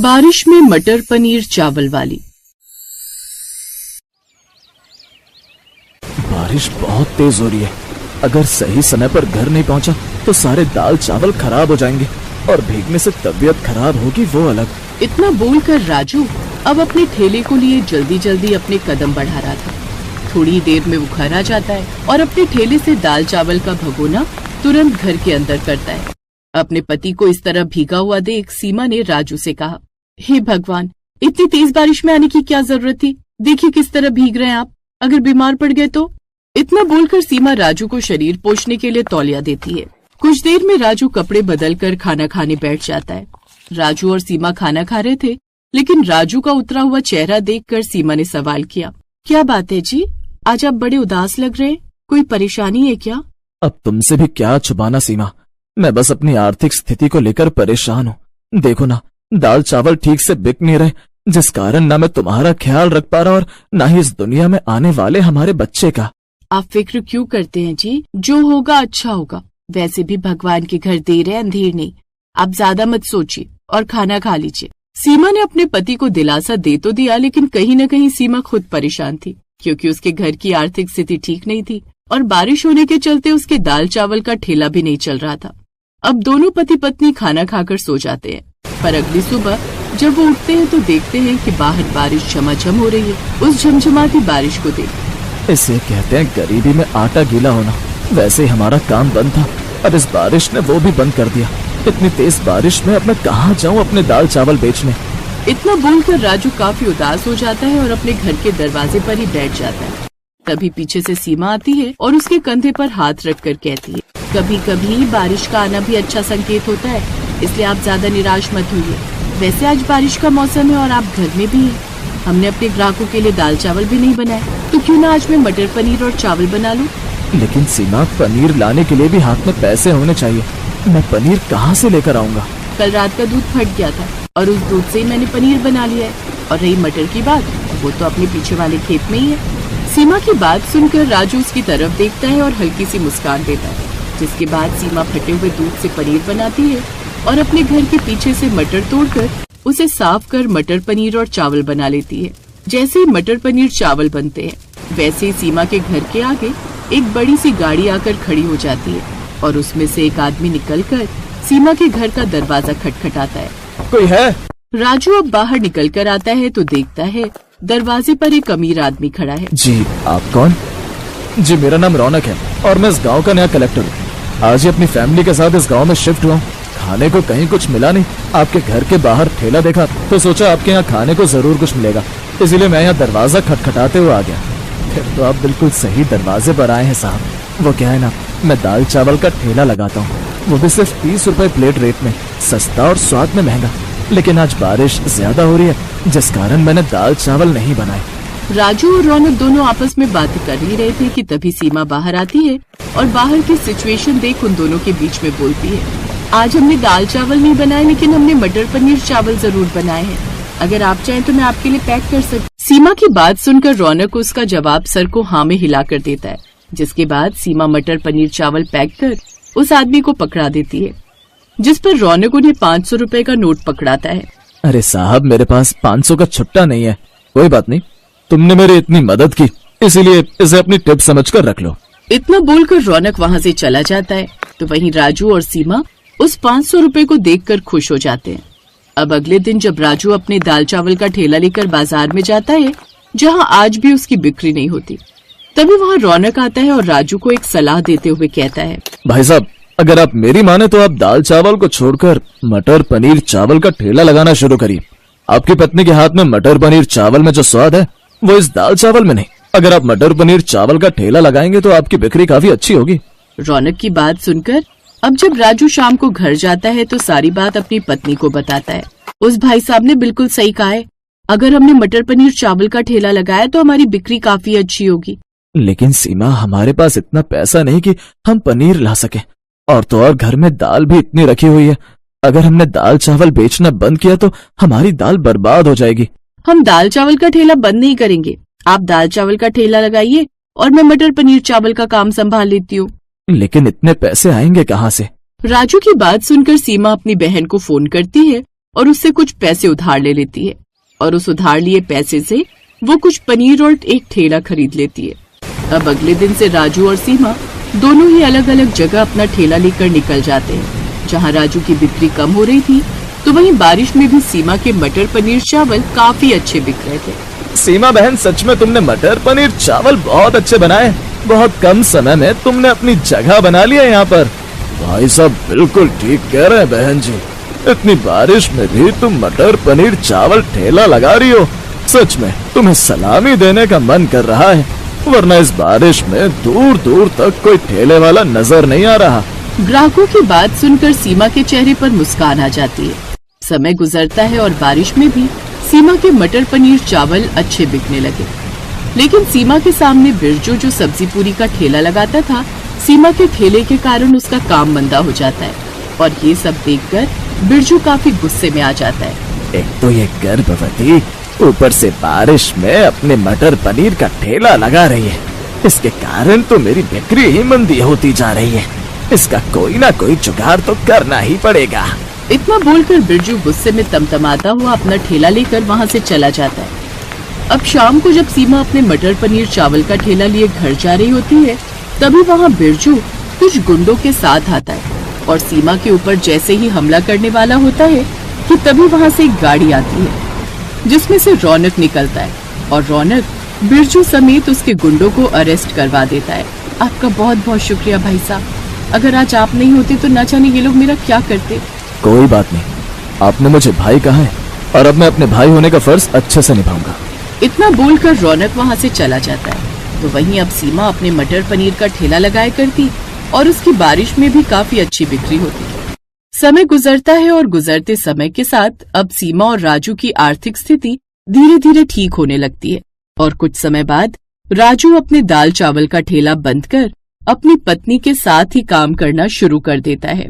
बारिश में मटर पनीर चावल वाली। बारिश बहुत तेज हो रही है। अगर सही समय पर घर नहीं पहुंचा तो सारे दाल चावल खराब हो जाएंगे और भीगने से तबीयत खराब होगी वो अलग। इतना बोलकर राजू अब अपने ठेले को लिए जल्दी जल्दी अपने कदम बढ़ा रहा था। थोड़ी देर में वो घर आ जाता है और अपने ठेले से दाल चावल का भगोना तुरंत घर के अंदर करता है। अपने पति को इस तरह भीगा हुआ देख सीमा ने राजू से कहा, हे भगवान, इतनी तेज बारिश में आने की क्या जरूरत थी? देखिए किस तरह भीग रहे हैं आप, अगर बीमार पड़ गए तो। इतना बोलकर सीमा राजू को शरीर पोंछने के लिए तौलिया देती है। कुछ देर में राजू कपड़े बदलकर खाना खाने बैठ जाता है। राजू और सीमा खाना खा रहे थे, लेकिन राजू का उतरा हुआ चेहरा देखकर सीमा ने सवाल किया, क्या बात है जी, आज आप बड़े उदास लग रहे हैं, कोई परेशानी है क्या? अब तुमसे भी क्या छुपाना सीमा, मैं बस अपनी आर्थिक स्थिति को लेकर परेशान हूँ। देखो ना, दाल चावल ठीक से बिक नहीं रहे, जिस कारण ना मैं तुम्हारा ख्याल रख पा रहा और ना ही इस दुनिया में आने वाले हमारे बच्चे का। आप फिक्र क्यों करते हैं जी, जो होगा अच्छा होगा। वैसे भी भगवान के घर देर है अंधेर नहीं। आप ज्यादा मत सोचिए और खाना खा लीजिए। सीमा ने अपने पति को दिलासा दे तो दिया, लेकिन कहीं न कहीं सीमा खुद परेशान थी, क्योंकि उसके घर की आर्थिक स्थिति ठीक नहीं थी और बारिश होने के चलते उसके दाल चावल का ठेला भी नहीं चल रहा था। अब दोनों पति पत्नी खाना खाकर सो जाते हैं, पर अगली सुबह जब वो उठते हैं तो देखते हैं कि बाहर बारिश झमाझम हो रही है। उस झमझमाती बारिश को देख इसे कहते हैं गरीबी में आटा गीला होना। वैसे ही हमारा काम बंद था, अब इस बारिश ने वो भी बंद कर दिया। इतनी तेज बारिश में अब मैं कहाँ जाऊँ अपने दाल चावल बेचने। इतना बोलकर राजू काफी उदास हो जाता है और अपने घर के दरवाजे पर ही बैठ जाता है। तभी पीछे से सीमा आती है और उसके कंधे पर हाथ रखकर कहती है, कभी कभी बारिश का आना भी अच्छा संकेत होता है, इसलिए आप ज्यादा निराश मत होइए। वैसे आज बारिश का मौसम है और आप घर में भी हैं। हमने अपने ग्राहकों के लिए दाल चावल भी नहीं बनाए, तो क्यों ना आज मैं मटर पनीर और चावल बना लूं? लेकिन सीमा, पनीर लाने के लिए भी हाथ में पैसे होने चाहिए। मैं पनीर कहाँ से लेकर आऊँगा? कल रात का दूध फट गया था और उस दूध से ही मैंने पनीर बना लिया है। और रही मटर की बात, वो तो अपने पीछे वाले खेत में ही है। सीमा की बात सुनकर राजू उसकी तरफ देखता है और हल्की सी मुस्कान देता है, जिसके बाद सीमा फटे हुए दूध से पनीर बनाती है और अपने घर के पीछे से मटर तोड़कर उसे साफ कर मटर पनीर और चावल बना लेती है। जैसे ही मटर पनीर चावल बनते हैं, वैसे ही सीमा के घर के आगे एक बड़ी सी गाड़ी आकर खड़ी हो जाती है और उसमें से एक आदमी निकलकर सीमा के घर का दरवाजा खटखटाता है। कोई है? राजू अब बाहर निकल कर आता है तो देखता है दरवाजे पर एक अमीर आदमी खड़ा है। जी, आप कौन? जी, मेरा नाम रौनक है और मैं इस गांव का नया कलेक्टर हूँ। आज ही अपनी फैमिली के साथ इस गांव में शिफ्ट हुआ। खाने को कहीं कुछ मिला नहीं, आपके घर के बाहर ठेला देखा तो सोचा आपके यहाँ खाने को जरूर कुछ मिलेगा, इसीलिए मैं यहाँ दरवाजा खटखटाते हुए आ गया। फिर तो आप बिल्कुल सही दरवाजे पर आए हैं साहब। वो क्या है ना, मैं दाल चावल का ठेला लगाता हूँ, वो भी सिर्फ 30 रुपए प्लेट रेट में, सस्ता और स्वाद में महंगा। लेकिन आज बारिश ज्यादा हो रही है, जिस कारण मैंने दाल चावल नहीं बनाए। राजू और रौनक दोनों आपस में बातें कर ही रहे थे कि तभी सीमा बाहर आती है और बाहर की सिचुएशन देख उन दोनों के बीच में बोलती है, आज हमने दाल चावल नहीं बनाए, लेकिन हमने मटर पनीर चावल जरूर बनाए हैं। अगर आप चाहें तो मैं आपके लिए पैक कर सकती। सीमा की बात सुनकर रौनक उसका जवाब सर को हाँ में हिला कर देता है, जिसके बाद सीमा मटर पनीर चावल पैक कर उस आदमी को पकड़ा देती है, जिस पर रौनक उन्हें 500 रुपए का नोट पकड़ाता है। अरे साहब, मेरे पास 500 का छुट्टा नहीं है। कोई बात नहीं, तुमने मेरी इतनी मदद की, इसीलिए इसे अपनी टिप समझकर रख लो। इतना बोलकर रौनक वहाँ से चला जाता है, तो वहीं राजू और सीमा उस 500 रुपए को देखकर खुश हो जाते हैं। अब अगले दिन जब राजू अपने दाल चावल का ठेला लेकर बाजार में जाता है, जहाँ आज भी उसकी बिक्री नहीं होती, तभी वहाँ रौनक आता है और राजू को एक सलाह देते हुए कहता है, भाई साहब, अगर आप मेरी माने तो आप दाल चावल को छोड़कर मटर पनीर चावल का ठेला लगाना शुरू करिए। आपकी पत्नी के हाथ में मटर पनीर चावल में जो स्वाद है वो इस दाल चावल में नहीं। अगर आप मटर पनीर चावल का ठेला लगाएंगे तो आपकी बिक्री काफी अच्छी होगी। रौनक की बात सुनकर अब जब राजू शाम को घर जाता है तो सारी बात अपनी पत्नी को बताता है। उस भाई साहब ने बिल्कुल सही कहा है, अगर हमने मटर पनीर चावल का ठेला लगाया तो हमारी बिक्री काफी अच्छी होगी। लेकिन सीमा, हमारे पास इतना पैसा नहीं कि हम पनीर ला सके, और तो और घर में दाल भी इतनी रखी हुई है। अगर हमने दाल चावल बेचना बंद किया तो हमारी दाल बर्बाद हो जाएगी। हम दाल चावल का ठेला बंद नहीं करेंगे, आप दाल चावल का ठेला लगाइए और मैं मटर पनीर चावल का काम संभाल लेती हूँ। लेकिन इतने पैसे आएंगे कहाँ से? राजू की बात सुनकर सीमा अपनी बहन को फोन करती है और उससे कुछ पैसे उधार ले लेती है और उस उधार लिए पैसे से वो कुछ पनीर और एक ठेला खरीद लेती है। अब अगले दिन से राजू और सीमा दोनों ही अलग अलग जगह अपना ठेला लेकर निकल जाते हैं। जहाँ राजू की बिक्री कम हो रही थी तो वहीं बारिश में भी सीमा के मटर पनीर चावल काफी अच्छे बिक रहे थे। सीमा बहन, सच में तुमने मटर पनीर चावल बहुत अच्छे बनाए। बहुत कम समय में तुमने अपनी जगह बना लिया यहाँ पर। भाई साहब बिल्कुल ठीक कह रहे हैं बहन जी। इतनी बारिश में भी तुम मटर पनीर चावल ठेला लगा रही हो। सच में तुम्हें सलामी देने का मन कर रहा है, वरना इस बारिश में दूर दूर तक कोई ठेले वाला नजर नहीं आ रहा। ग्राहकों की बात सुनकर सीमा के चेहरे पर मुस्कान आ जाती है। समय गुजरता है और बारिश में भी सीमा के मटर पनीर चावल अच्छे बिकने लगे। लेकिन सीमा के सामने बिरजू जो सब्जी पूरी का ठेला लगाता था, सीमा के ठेले के कारण उसका काम मंदा हो जाता है और ये सब देखकर बिरजू काफी गुस्से में आ जाता है। एक तो ये गर्भवती, ऊपर से बारिश में अपने मटर पनीर का ठेला लगा रही है। इसके कारण तो मेरी बिक्री ही मंदी होती जा रही है। इसका कोई ना कोई जुगाड़ तो करना ही पड़ेगा। इतना बोलकर बिरजू गुस्से में तमतमाता हुआ अपना ठेला लेकर वहाँ से चला जाता है। अब शाम को जब सीमा अपने मटर पनीर चावल का ठेला लिए घर जा रही होती है, तभी वहाँ बिरजू कुछ गुंडों के साथ आता है और सीमा के ऊपर जैसे ही हमला करने वाला होता है कि तभी वहाँ से एक गाड़ी आती है जिसमें से रौनक निकलता है और रौनक बिरजू समेत उसके गुंडों को अरेस्ट करवा देता है। आपका बहुत बहुत शुक्रिया भाई साहब, अगर आज आप नहीं होते तो न जाने ये लोग मेरा क्या करते। कोई बात नहीं, आपने मुझे भाई कहा है और अब मैं अपने भाई होने का फर्ज अच्छे से निभाऊंगा। इतना बोलकर रौनक वहाँ से चला जाता है। तो वहीं अब सीमा अपने मटर पनीर का ठेला लगाया करती और उसकी बारिश में भी काफी अच्छी बिक्री होती है। समय गुजरता है और गुजरते समय के साथ अब सीमा और राजू की आर्थिक स्थिति धीरे धीरे ठीक होने लगती है और कुछ समय बाद राजू अपने दाल चावल का ठेला बंद कर अपनी पत्नी के साथ ही काम करना शुरू कर देता है।